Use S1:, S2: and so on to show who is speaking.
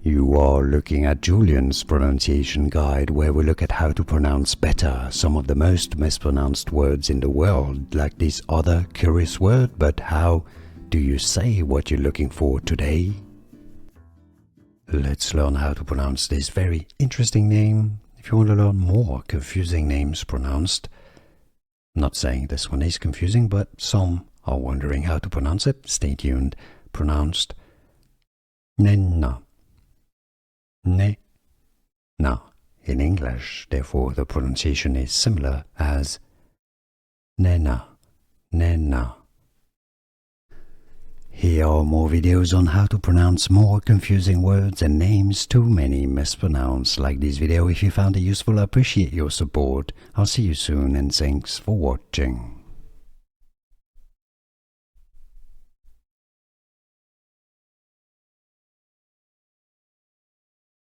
S1: You are looking at Julian's pronunciation guide, where we look at how to pronounce better some of the most mispronounced words in the world, like this other curious word. But how do you say what you're looking for today? Let's learn how to pronounce this very interesting name. If you want to learn more confusing names pronounced, I'm not saying this one is confusing, but some are wondering how to pronounce it. Stay tuned. Pronounced Nnenna. Nnenna in English, therefore the pronunciation is similar as Nnenna, Nnenna. Here are more videos on how to pronounce more confusing words and names too many mispronounced. Like this video if you found it useful. I appreciate your support. I'll see you soon and thanks for watching.